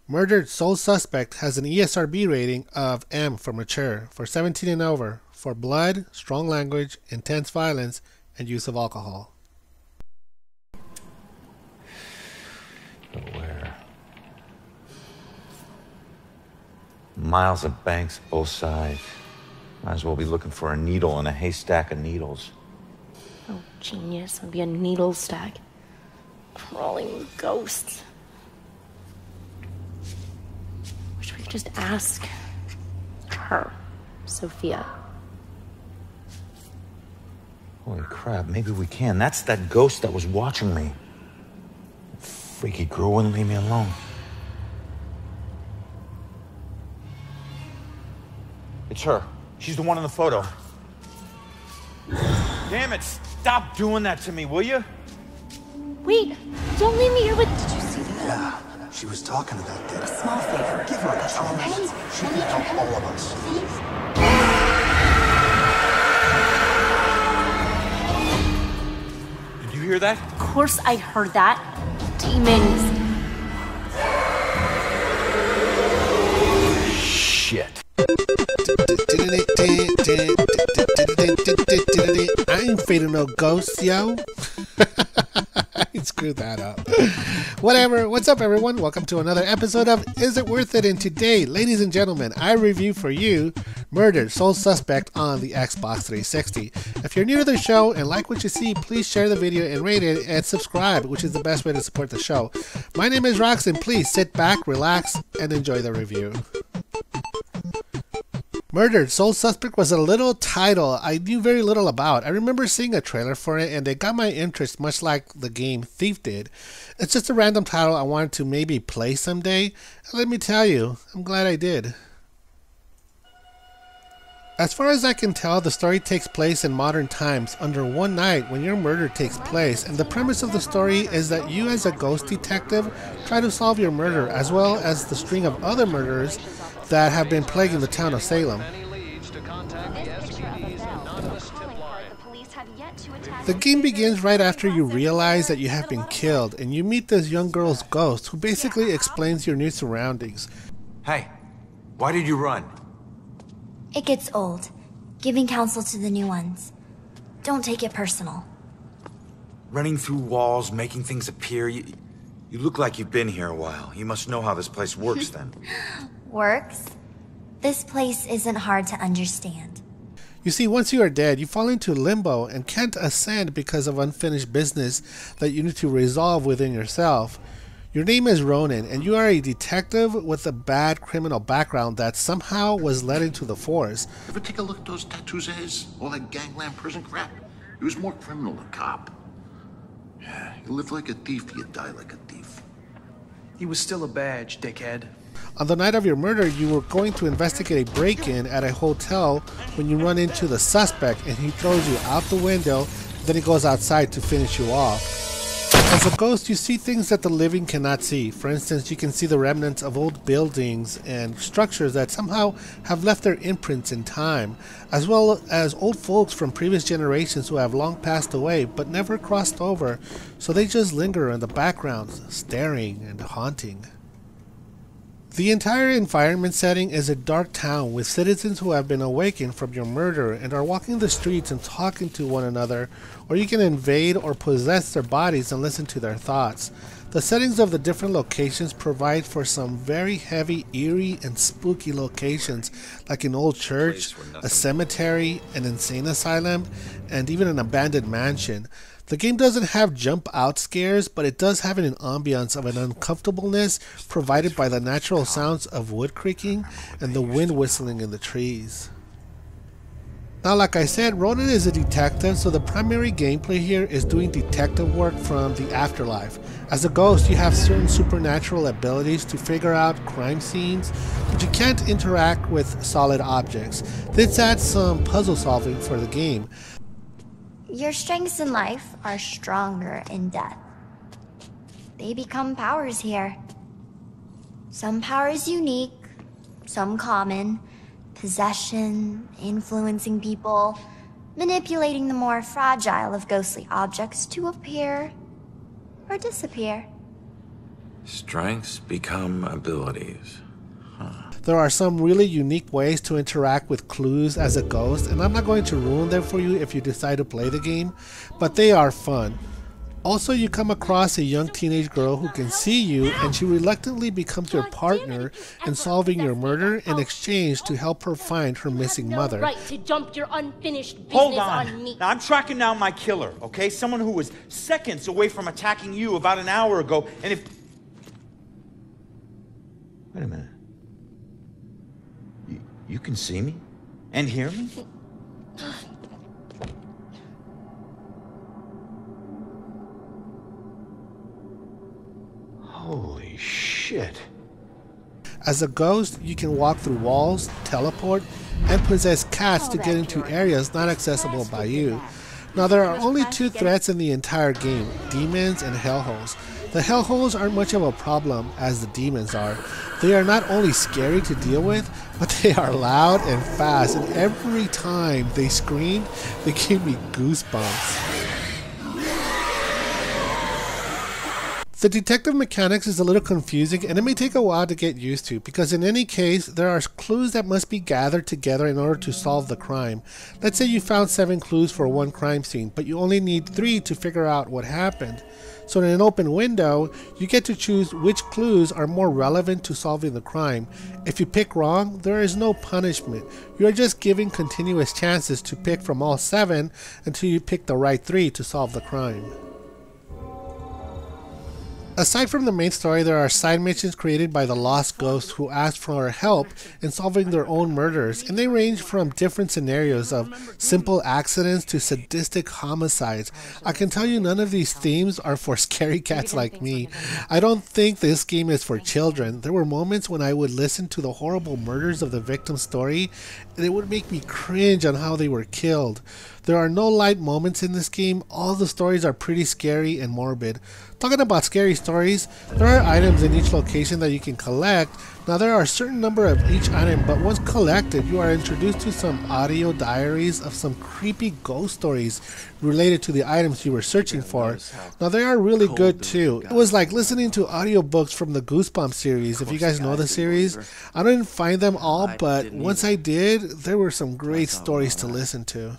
Murdered Sole Suspect has an ESRB rating of M for mature, for 17 and over, for blood, strong language, intense violence, and use of alcohol. But where? Miles of banks both sides. Might as well be looking for a needle in a haystack of needles. Oh, genius. It'd be a needle stack. Crawling with ghosts. Wish we could just ask her, Sophia. Holy crap, maybe we can. That's that ghost that was watching me. Freaky girl wouldn't leave me alone. It's her. She's the one in the photo. Damn it, stop doing that to me, will you? Wait, don't leave me here with... Did you see that? Yeah, she was talking to that dead. A small favor. Give her a chance. She can help all of us. Did you hear that? Of course I heard that. Demons. Shit. I ain't afraid of no ghosts, yo. I screwed that up. Whatever. What's up, everyone? Welcome to another episode of Is It Worth It? And today, ladies and gentlemen, I review for you Murdered Sole Suspect on the Xbox 360. If you're new to the show and like what you see, please share the video and rate it and subscribe, which is the best way to support the show. My name is Rox, and please sit back, relax, and enjoy the review. Murdered Sole Suspect was a little title I knew very little about. I remember seeing a trailer for it and it got my interest much like the game Thief did. It's just a random title I wanted to maybe play someday, and let me tell you, I'm glad I did. As far as I can tell, the story takes place in modern times under one night when your murder takes place, and the premise of the story is that you as a ghost detective try to solve your murder as well as the string of other murders that have been plaguing the town of Salem. The game begins right after you realize that you have been killed, and you meet this young girl's ghost who basically explains your new surroundings. Hey, why did you run? It gets old, giving counsel to the new ones. Don't take it personal. Running through walls, making things appear. You look like you've been here a while. You must know how this place works then. Works? This place isn't hard to understand. You see, once you are dead, you fall into limbo and can't ascend because of unfinished business that you need to resolve within yourself. Your name is Ronan, and you are a detective with a bad criminal background that somehow was led into the force. Ever take a look at those tattoos of his? All that gangland prison crap? He was more criminal than cop. Yeah, you live like a thief, you die like a thief. He was still a badge, dickhead. On the night of your murder, you were going to investigate a break-in at a hotel when you run into the suspect and he throws you out the window, then he goes outside to finish you off. As a ghost, you see things that the living cannot see. For instance, you can see the remnants of old buildings and structures that somehow have left their imprints in time, as well as old folks from previous generations who have long passed away but never crossed over, so they just linger in the background, staring and haunting. The entire environment setting is a dark town with citizens who have been awakened from your murder and are walking the streets and talking to one another, or you can invade or possess their bodies and listen to their thoughts. The settings of the different locations provide for some very heavy, eerie, and spooky locations, like an old church, a cemetery, an insane asylum, and even an abandoned mansion. The game doesn't have jump out scares, but it does have an ambiance of an uncomfortableness provided by the natural sounds of wood creaking and the wind whistling in the trees. Now, like I said, Ronan is a detective, so the primary gameplay here is doing detective work from the afterlife. As a ghost, you have certain supernatural abilities to figure out crime scenes, but you can't interact with solid objects. This adds some puzzle solving for the game. Your strengths in life are stronger in death. They become powers here. Some powers unique, some common. Possession, influencing people, manipulating the more fragile of ghostly objects to appear or disappear. Strengths become abilities. There are some really unique ways to interact with clues as a ghost, and I'm not going to ruin them for you if you decide to play the game, but they are fun. Also, you come across a young teenage girl who can see you, and she reluctantly becomes your partner in solving your murder in exchange to help her find her missing mother. Right to dump your unfinished business Hold on. me. Now, I'm tracking down my killer, okay? Someone who was seconds away from attacking you about an hour ago, and if... Wait a minute. You can see me? And hear me? Holy shit. As a ghost, you can walk through walls, teleport, and possess cats to get into areas not accessible by you. Now, there are only two threats in the entire game, demons and hellholes. The hellholes aren't much of a problem as the demons are. They are not only scary to deal with, but they are loud and fast, and every time they scream, they give me goosebumps. The detective mechanics is a little confusing, and it may take a while to get used to, because in any case, there are clues that must be gathered together in order to solve the crime. Let's say you found 7 clues for one crime scene, but you only need 3 to figure out what happened. So in an open window, you get to choose which clues are more relevant to solving the crime. If you pick wrong, there is no punishment. You are just given continuous chances to pick from all 7 until you pick the right 3 to solve the crime. Aside from the main story, there are side missions created by the lost ghosts who ask for help in solving their own murders, and they range from different scenarios of simple accidents to sadistic homicides. I can tell you none of these themes are for scary cats like me. I don't think this game is for children. There were moments when I would listen to the horrible murders of the victim's story, and it would make me cringe on how they were killed. There are no light moments in this game. All the stories are pretty scary and morbid. Talking about scary stories, there are items in each location that you can collect. Now, there are a certain number of each item, but once collected, you are introduced to some audio diaries of some creepy ghost stories related to the items you were searching for. Now, they are really good too. It was like listening to audiobooks from the Goosebumps series, if you guys know the series. I didn't find them all, but once I did, there were some great stories to listen to.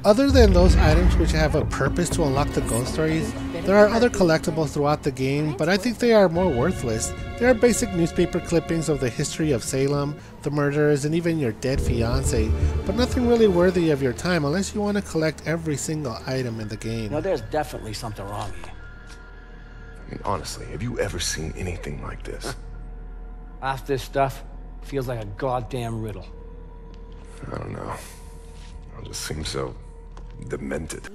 Other than those items which have a purpose to unlock the ghost stories, there are other collectibles throughout the game, but I think they are more worthless. They are basic newspaper clippings of the history of Salem, the murders, and even your dead fiance, but nothing really worthy of your time unless you want to collect every single item in the game. No, there's definitely something wrong here. I mean, honestly, have you ever seen anything like this? Half this stuff feels like a goddamn riddle. I don't know. It just seems so demented.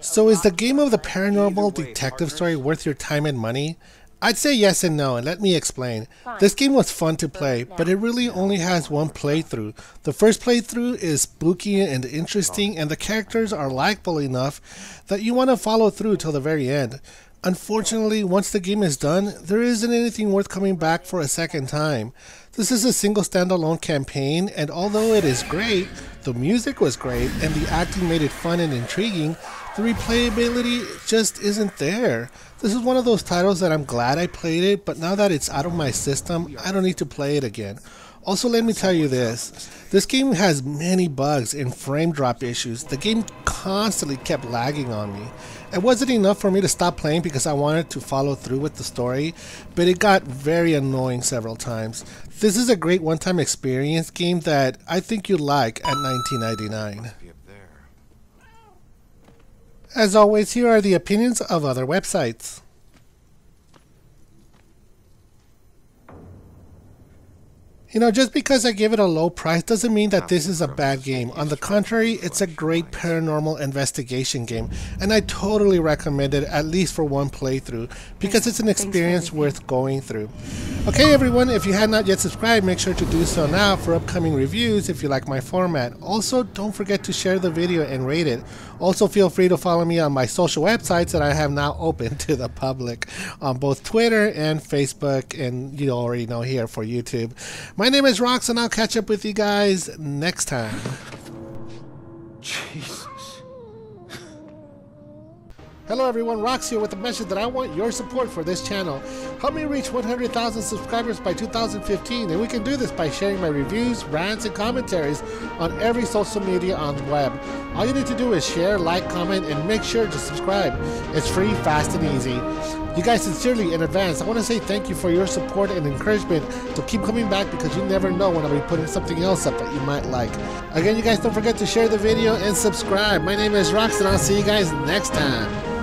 So is the game of the paranormal detective story worth your time and money? I'd say yes and no, and let me explain. This game was fun to play, but it really only has one playthrough. The first playthrough is spooky and interesting, and the characters are likable enough that you want to follow through till the very end. Unfortunately, once the game is done, there isn't anything worth coming back for a second time. This is a single standalone campaign, and although it is great, the music was great, and the acting made it fun and intriguing, the replayability just isn't there. This is one of those titles that I'm glad I played it, but now that it's out of my system, I don't need to play it again. Also, let me tell you this game has many bugs and frame drop issues. The game constantly kept lagging on me. It wasn't enough for me to stop playing because I wanted to follow through with the story, but it got very annoying several times. This is a great one-time experience game that I think you'd like at $19.99. As always, here are the opinions of other websites. You know, just because I give it a low price doesn't mean that this is a bad game. On the contrary, it's a great paranormal investigation game, and I totally recommend it at least for one playthrough, because it's an experience worth going through. Okay everyone, if you had not yet subscribed, make sure to do so now for upcoming reviews if you like my format. Also, don't forget to share the video and rate it. Also, feel free to follow me on my social websites that I have now open to the public on both Twitter and Facebook, and you already know here for YouTube. My name is Rox, and I'll catch up with you guys next time. Jesus. Hello everyone, Rox here with a message that I want your support for this channel. Help me reach 100,000 subscribers by 2015, and we can do this by sharing my reviews, rants, and commentaries on every social media on the web. All you need to do is share, like, comment, and make sure to subscribe. It's free, fast, and easy. You guys, sincerely, in advance, I want to say thank you for your support and encouragement to keep coming back, because you never know when I'll be putting something else up that you might like. Again, you guys, don't forget to share the video and subscribe. My name is Rox, and I'll see you guys next time.